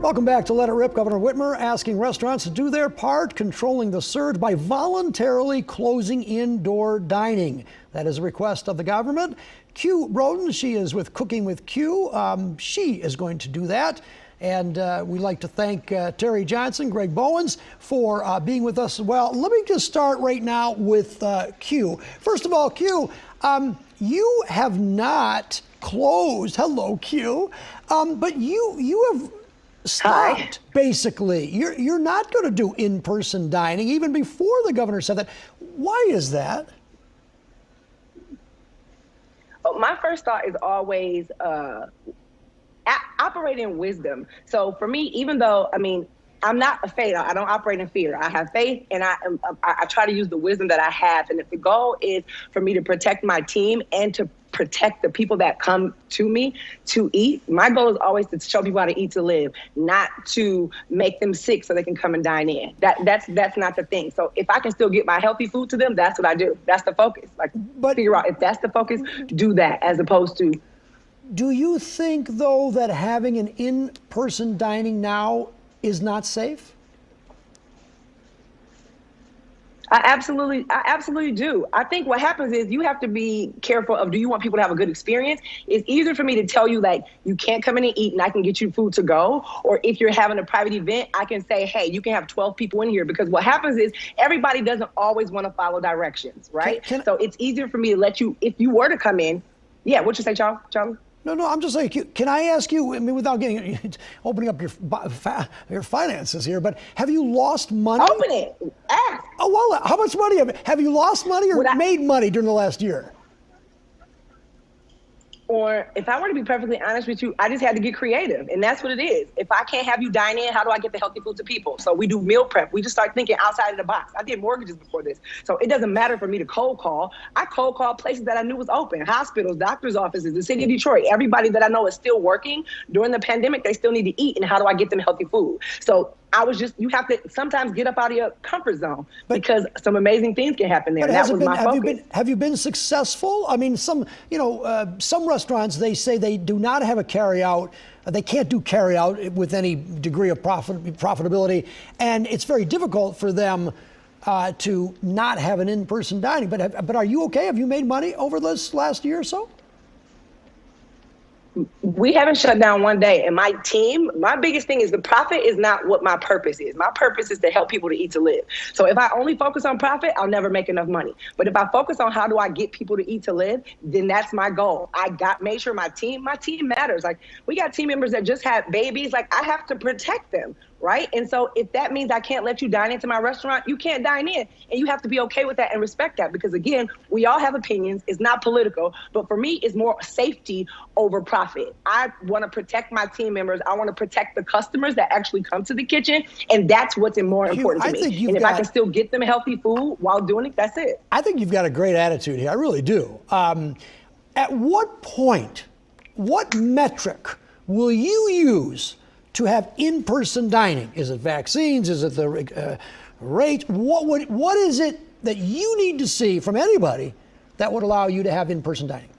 Welcome back to Let It Rip. Governor Whitmer asking restaurants to do their part controlling the surge by voluntarily closing indoor dining. That is a request of the government. Q Roden, she is with Cooking with Q. She is going to do that. And we'd like to thank Terry Johnson, Greg Bowens for being with us as well. Let me just start right now with Q. First of all, Q, you have not closed. Hello, Q. But you have stopped. Hi. Basically. You're not going to do in-person dining, even before the governor said that. Why is that? Oh, my first thought is always operate in wisdom. So for me, even though, I'm not afraid. I don't operate in fear. I have faith, and I try to use the wisdom that I have. And if the goal is for me to protect my team and to protect the people that come to me to eat, my goal is always to show people how to eat to live, not to make them sick so they can come and dine in. That's not the thing. So if I can still get my healthy food to them, that's what I do. That's the focus. But figure out if that's the focus, do that as opposed to. Do you think, though, that having an in-person dining now is not safe? I absolutely do. I think what happens is you have to be careful of, do you want people to have a good experience? It's easier for me to tell you, like, you can't come in and eat and I can get you food to go. Or if you're having a private event, I can say, hey, you can have 12 people in here. Because what happens is everybody doesn't always want to follow directions, right? So it's easier for me to let you, if you were to come in. Yeah, what'd you say, Charlie? No, I'm just saying, can I ask you, without opening up your finances here, but have you lost money? Open it. Ask. Oh, well, how much money have you lost money or made money during the last year? Or if I were to be perfectly honest with you, I just had to get creative. And that's what it is. If I can't have you dine in, how do I get the healthy food to people? So we do meal prep. We just start thinking outside of the box. I did mortgages before this. So it doesn't matter for me to cold call. I cold call places that I knew was open. Hospitals, doctor's offices, the city of Detroit. Everybody that I know is still working during the pandemic. They still need to eat. And how do I get them healthy food? So you have to sometimes get up out of your comfort zone because some amazing things can happen there. That was my focus. Have you been successful? Some restaurants, they say they do not have a carry-out. They can't do carry-out with any degree of profitability. And it's very difficult for them to not have an in-person dining. But are you okay? Have you made money over this last year or so? We haven't shut down one day. And my team, my biggest thing is the profit is not what my purpose is. My purpose is to help people to eat to live. So if I only focus on profit, I'll never make enough money. But if I focus on how do I get people to eat to live, then that's my goal. Made sure my team matters. Like, we got team members that just had babies. Like, I have to protect them. Right. And so if that means I can't let you dine into my restaurant, you can't dine in. And you have to be okay with that and respect that. Because, again, we all have opinions. It's not political. But for me, it's more safety over profit. I want to protect my team members. I want to protect the customers that actually come to the kitchen. And that's what's more important to me. And if I can still get them healthy food while doing it, that's it. I think you've got a great attitude here. I really do. At what point, what metric will you use to have in-person dining? Is it vaccines? Is it the rate? What is it that you need to see from anybody that would allow you to have in-person dining?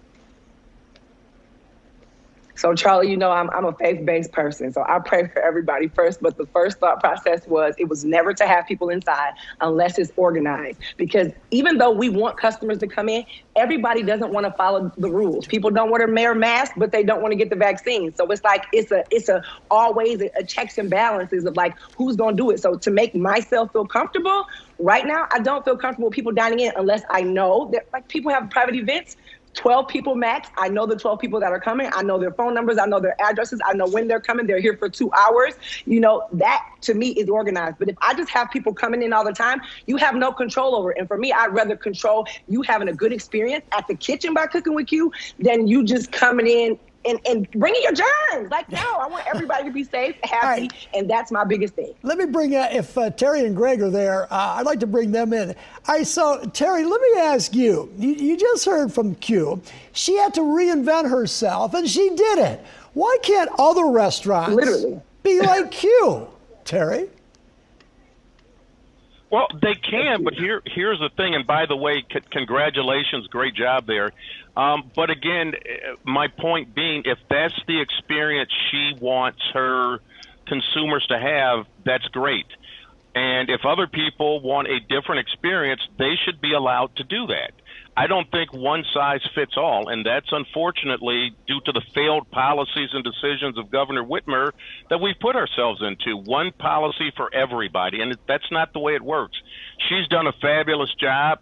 So, Charlie, I'm a faith-based person, so I pray for everybody first. But the first thought process was never to have people inside unless it's organized. Because even though we want customers to come in, everybody doesn't want to follow the rules. People don't want to wear masks, but they don't want to get the vaccine. So it's like it's always a checks and balances of like who's going to do it. So to make myself feel comfortable, right now I don't feel comfortable with people dining in unless I know that, like, people have private events. 12 people max. I know the 12 people that are coming. I know their phone numbers. I know their addresses. I know when they're coming. They're here for 2 hours. That to me is organized. But if I just have people coming in all the time, you have no control over it. And for me, I'd rather control you having a good experience at the kitchen by cooking with you than you just coming in and bringing your germs. Like, no, I want everybody to be safe, happy, right. And that's my biggest thing. Let me bring, if Terry and Greg are there, I'd like to bring them in. So Terry, let me ask you, you just heard from Q. She had to reinvent herself, and she did it. Why can't other restaurants be like Q, Terry? Well, they can, but here's the thing, and by the way, congratulations, great job there. But again, my point being, if that's the experience she wants her consumers to have, that's great. And if other people want a different experience, they should be allowed to do that. I don't think one size fits all, and that's unfortunately due to the failed policies and decisions of Governor Whitmer that we've put ourselves into. One policy for everybody, and that's not the way it works. She's done a fabulous job.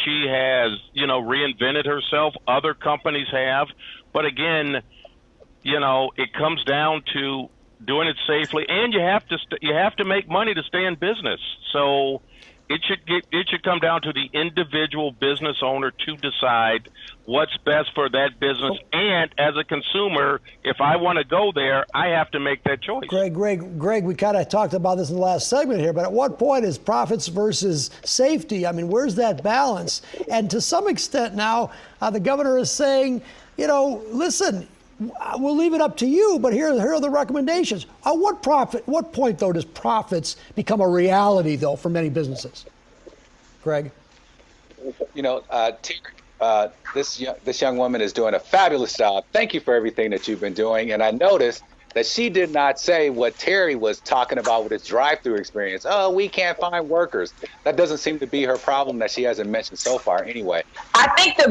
She has, reinvented herself. Other companies have. But again, it comes down to doing it safely, and you have to make money to stay in business. So it should come down to the individual business owner to decide what's best for that business. And as a consumer, if I want to go there, I have to make that choice. Greg, we kind of talked about this in the last segment here, but at what point is profits versus safety? I mean, where's that balance? And to some extent now, the governor is saying, listen, we'll leave it up to you, but here are the recommendations. At what point, though, does profits become a reality, though, for many businesses? Greg? This young woman is doing a fabulous job. Thank you for everything that you've been doing. And I noticed that she did not say what Terry was talking about with his drive-through experience. Oh, we can't find workers. That doesn't seem to be her problem that she hasn't mentioned so far anyway. I think the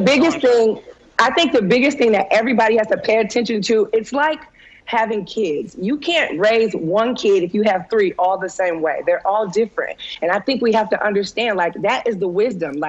biggest thing that everybody has to pay attention to, it's like having kids. You can't raise one kid if you have three all the same way. They're all different. And I think we have to understand, that is the wisdom.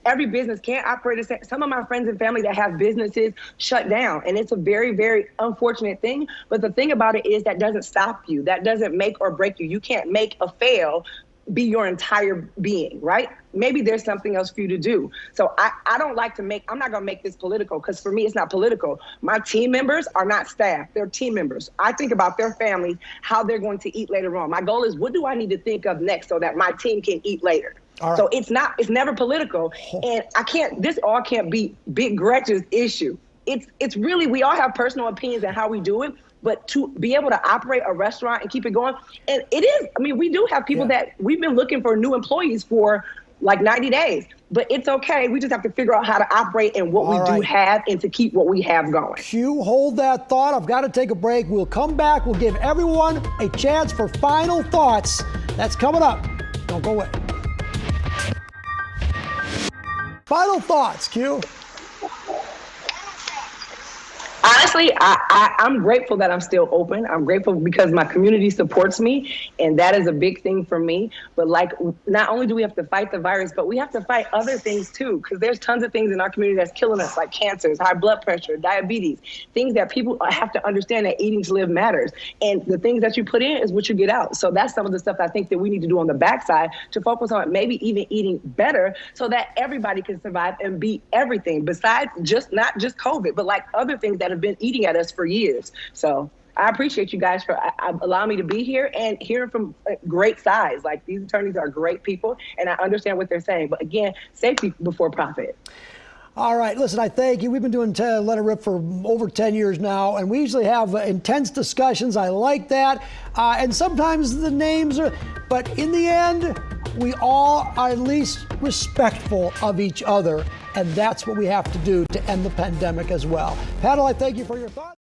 Every business can't operate the same. Some of my friends and family that have businesses shut down, and it's a very, very unfortunate thing. But the thing about it is that doesn't stop you. That doesn't make or break you. You can't make a fail be your entire being, right? Maybe there's something else for you to do. So I'm not going to make this political, because for me, it's not political. My team members are not staff. They're team members. I think about their families, how they're going to eat later on. My goal is, what do I need to think of next so that my team can eat later? All right. So it's never political. And this all can't be Big Gretchen's issue. It's really, we all have personal opinions on how we do it. But to be able to operate a restaurant and keep it going, and it is, we do have people that we've been looking for new employees for 90 days, but it's okay. We just have to figure out how to operate and what we do have and to keep what we have going. Q, hold that thought. I've got to take a break. We'll come back. We'll give everyone a chance for final thoughts. That's coming up. Don't go away. Final thoughts, Q. Honestly, I'm grateful that I'm still open. I'm grateful because my community supports me, and that is a big thing for me. But not only do we have to fight the virus, but we have to fight other things too, because there's tons of things in our community that's killing us, like cancers, high blood pressure, diabetes, things that people have to understand that eating to live matters. And the things that you put in is what you get out. So that's some of the stuff I think that we need to do on the backside to focus on maybe even eating better so that everybody can survive and beat everything besides not just COVID, but other things that have been eating at us for years. So I appreciate you guys for allowing me to be here and hearing from great sides. These attorneys are great people, and I understand what they're saying. But again, safety before profit. All right, listen, I thank you. We've been doing Let It Rip for over 10 years now, and we usually have intense discussions. I like that. And sometimes the names are, but in the end, we all are at least respectful of each other. And that's what we have to do to end the pandemic as well. Panel, I thank you for your thoughts.